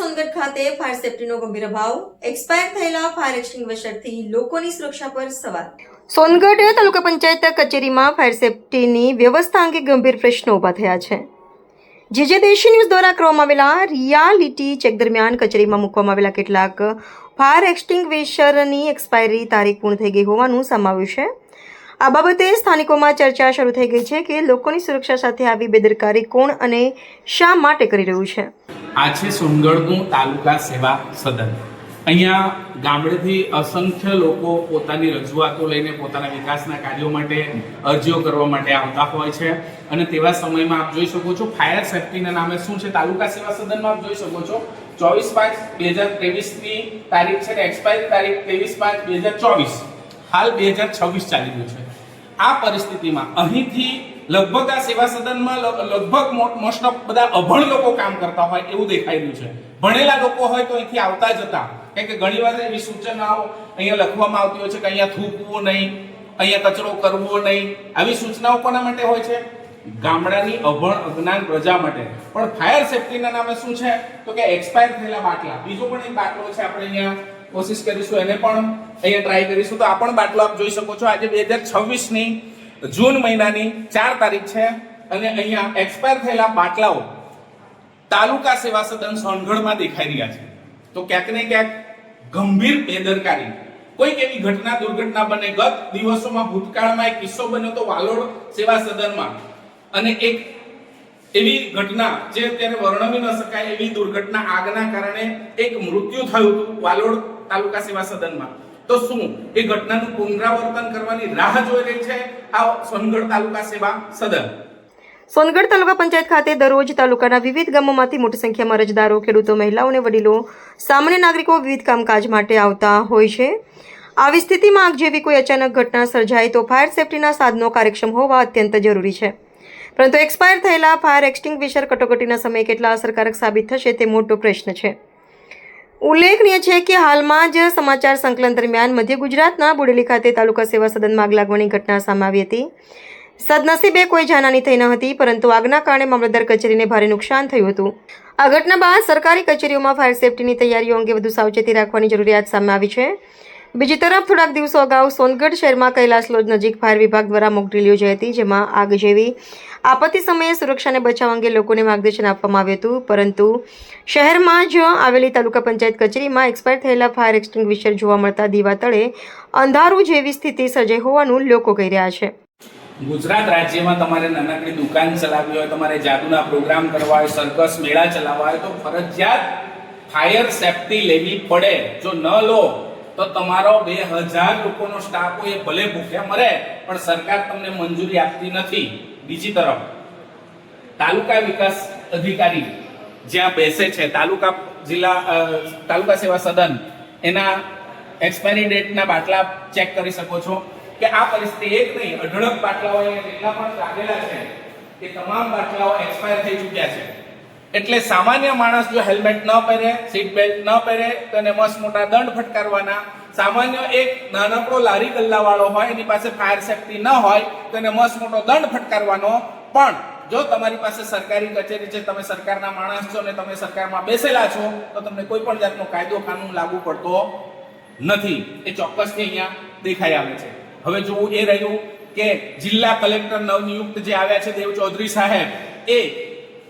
સોનગઢ ખાતે ફાયર સેફટીનો ગંભીર અભાવ, એક્સપાયર થયેલા ફાયર એક્સટિંગ્વિશરથી લોકોની સુરક્ષા પર સવાલ. સોનગઢ તાલુકા પંચાયત કચેરીમાં ફાયર સેફટીની વ્યવસ્થા અંગે ગંભીર પ્રશ્નો ઊભા થયા છે. જે દેશી ન્યૂઝ દ્વારા કરવામાં આવેલા રિયાલિટી ચેક દરમિયાન કચેરીમાં મૂકવામાં આવેલા કેટલાક ફાયર એક્સટિંગ્વિશરની એક્સપાયરી તારીખ પૂર્ણ થઈ ગઈ હોવાનું સામે આવ્યું છે. આ બાબતે સ્થાનિકોમાં ચર્ચા શરૂ થઈ ગઈ છે કે લોકોની સુરક્ષા સાથે આવી બેદરકારી કોણ અને શા માટે કરી રહ્યું છે. આ છે સોનગઢનું તાલુકા સેવા સદન. અહીંયા ગામડેથી અસંખ્ય લોકો પોતાની રજૂઆતો લઈને પોતાના વિકાસના કાર્યો માટે અરજીઓ કરવા માટે આવતા હોય છે અને તેવા સમયમાં આપ જોઈ શકો છો ફાયર સેફટીના નામે શું છે તાલુકા સેવા સદનમાં આપ જોઈ શકો છો 24/5/2023 ની તારીખ છે ને એક્સપાયરી તારીખ 23/5/2024. હાલ 2026 ચાલી રહ્યું છે. આ પરિસ્થિતિમાં અહીંથી લગભગ આ સેવા સદનમાં લગભગ મોસ્ટ ઓફ બધા અભણ લોકો કામ કરતા હોય એવું દેખાઈ રહ્યું છે. ભણેલા લોકો હોય તો અહીંથી આવતા જતા, કારણ કે ઘણીવાર એવી સૂચનાઓ અહીંયા લખવામાં આવતી હોય છે કે અહીંયા થૂકવું નહીં, અહીંયા કચરો કરવો નહીં. આવી સૂચનાઓ કોના માટે હોય છે? ગામડાની અભણ અજ્ઞાન પ્રજા માટે. પણ ફાયર સેફટીના નામે શું છે તો કે એક્સપાયર થયેલા બાટલા. બીજો પણ એક બાટલો છે, આપણે અહીંયા કોશિશ કરીશું એને પણ અહીંયા ટ્રાય કરીશું. તો આ પણ બાટલો આપ જોઈ શકો છો. આજે 2026 ની જૂન મહિનાની 4 તારીખ છે અને અહીંયા એક્સપાયર થયેલા બાટલાઓ તાલુકા સેવા સદન સોનગઢમાં દેખાઈ રહ્યા છે. તો ક્યાંક ને ક્યાંક ગંભીર બેદરકારી. કોઈક એવી ઘટના દુર્ઘટના બને. ગત દિવસોમાં ભૂતકાળમાં એક કિસ્સો બન્યો તો વાલોડ સેવા સદનમાં, અને એક એવી ઘટના જે અત્યારે વર્ણવી ન શકાય એવી દુર્ઘટના, આગના કારણે એક મૃત્યુ થયું હતું વાલોડ તાલુકા સેવા સદનમાં. તો શું એ ઘટનાનું પુનરાવર્તન કરવાની રાહ જોઈ રહી છે આ સોનગઢ તાલુકા સેવા સદન? સોનગઢ તાલુકા પંચાયત ખાતે દરરોજ તાલુકાના વિવિધ ગામોમાંથી મોટી સંખ્યામાં અરજદારો, ખેડૂતો, મહિલાઓ અને વડીલો, સામાન્ય નાગરિકો વિવિધ કામકાજ માટે આવતા હોય છે. આવી સ્થિતિમાં આગ જેવી કોઈ અચાનક ઘટના સર્જાય તો ફાયર સેફટીના સાધનો કાર્યક્ષમ હોવા અત્યંત જરૂરી છે. પરંતુ એક્સપાયર થયેલા ફાયર એક્સટિંગ્વિશર કટોકટીના સમયે કેટલા અસરકારક સાબિત થશે તે મોટો પ્રશ્ન છે. ઉલ્લેખનીય છે કે હાલમાં જ સમાચાર સંકલન દરમિયાન મધ્ય ગુજરાતના બોડેલી ખાતે તાલુકા સેવા સદનમાં આગ લાગવાની ઘટના સામે આવી હતી. સદનસીબે કોઈ જાનહાની થઈ ન હતી, પરંતુ આગના કારણે મામલતદાર કચેરીને ભારે નુકસાન થયું હતું. આ ઘટના બાદ સરકારી કચેરીઓમાં ફાયર સેફટીની તૈયારીઓ અંગે વધુ સાવચેતી રાખવાની જરૂરિયાત સામે આવી છે. બીજી તરફ થોડાક દિવસો અગાઉ સોનગઢ શહેરમાં કૈલાસ લોજ નજીક ફાયર વિભાગ દ્વારા મોક ડ્રીલ યોજાઈ હતી, જેમાં આગ જેવી આપત્તિ સમયે સુરક્ષાને બચાવ અંગે લોકોને માર્ગદર્શન આપવામાં આવ્યું હતું. પરંતુ શહેરમાં જ આવેલી તાલુકા પંચાયત કચેરીમાં એક્સપાયર થયેલા ફાયર એક્સટિંગ્વિશર જોવા મળતા દીવા તળે અંધારું જેવી સ્થિતિ સર્જાઈ હોવાનું લોકો કહી રહ્યા છે. ગુજરાત રાજ્યમાં તમારે નાનકડી દુકાન ચલાવવી હોય, તમારે જાદુના પ્રોગ્રામ કરવા હોય, સર્કસ મેળા ચલાવવા હોય તો ફરજિયાત ફાયર સેફટી લેવી પડે. જો ન લો તો તમારો 2000 લોકોનો સ્ટાફ હોય એ ભલે ભૂખ્યા મરે પણ સરકાર તમને મંજૂરી આપતી નથી. બીજી તરફ તાલુકા વિકાસ અધિકારી જ્યાં બેસે છે, તાલુકા સેવા સદન, એના એક્સપાયરી ડેટના બાટલા ચેક કરી શકો છો કે આ પરિસ્થિતિ એક નહીં, અઢળક બાટલાઓ એટલા પણ લાગેલા છે કે તમામ બાટલાઓ એક્સપાયર થઈ ચૂક્યા છે. એટલે સામાન્ય માણસ જો હેલ્મેટ ન પહેરે, સીટ બેલ્ટ ન પહેરે તો એને મસ્ત મોટા દંડ ફટકારવાના. સામાન્ય એક નાનકડો લારી ગલ્લાવાળો હોય, એની પાસે ફાયર સેફટી ન હોય તો એને મસ્ત મોટો દંડ ફટકારવાનો. પણ જો તમારી પાસે સરકારી કચેરી છે, તમે સરકારના માણસ છો ને તમે સરકારમાં બેસેલા છો તો તમને કોઈ પણ જાતનો કાયદો કાનૂન લાગુ પડતો નથી. એ ચોક્કસથી અહીંયા દેખાઈ આવે છે. હવે જોવું એ રહ્યું કે જિલ્લા કલેક્ટર નવનિયુક્ત જે આવ્યા છે દેવ ચૌધરી સાહેબ, એ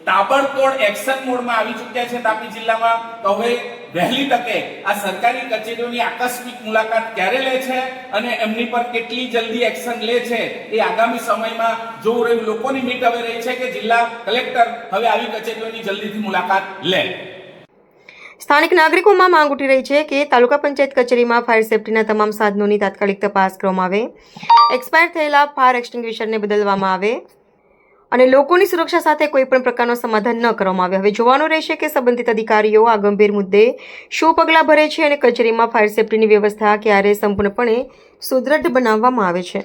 તાબડતોડ એક્શન મોડમાં આવી ચૂક્યા છે તાપી જિલ્લામાં. તો હવે વહેલી તકે આ સરકારી કચેરીઓની આકસ્મિક મુલાકાત ક્યારે લે છે અને એમની પર કેટલી જલ્દી એક્શન લે છે એ આગામી સમયમાં જોવું રહ્યું. લોકોની મીટ હવે રહી છે કે જિલ્લા કલેક્ટર હવે આવી કચેરીઓની જલ્દીથી મુલાકાત લે. સ્થાનિક નાગરિકોમાં માંગ ઉઠી રહી છે કે તાલુકા પંચાયત કચેરીમાં ફાયર સેફટીના તમામ સાધનોની તાત્કાલિક તપાસ કરવામાં આવે, એક્સપાયર થયેલા ફાયર એક્સટિંગ્વિશરને બદલવામાં આવે અને લોકોની સુરક્ષા સાથે કોઈ પણ પ્રકારનો સમાધાન ન કરવામાં આવે. હવે જોવાનું રહેશે કે સંબંધિત અધિકારીઓ આ ગંભીર મુદ્દે શું પગલાં ભરે છે અને કચેરીમાં ફાયર સેફટીની વ્યવસ્થા ક્યારે સંપૂર્ણપણે સુદૃઢ બનાવવામાં આવે છે.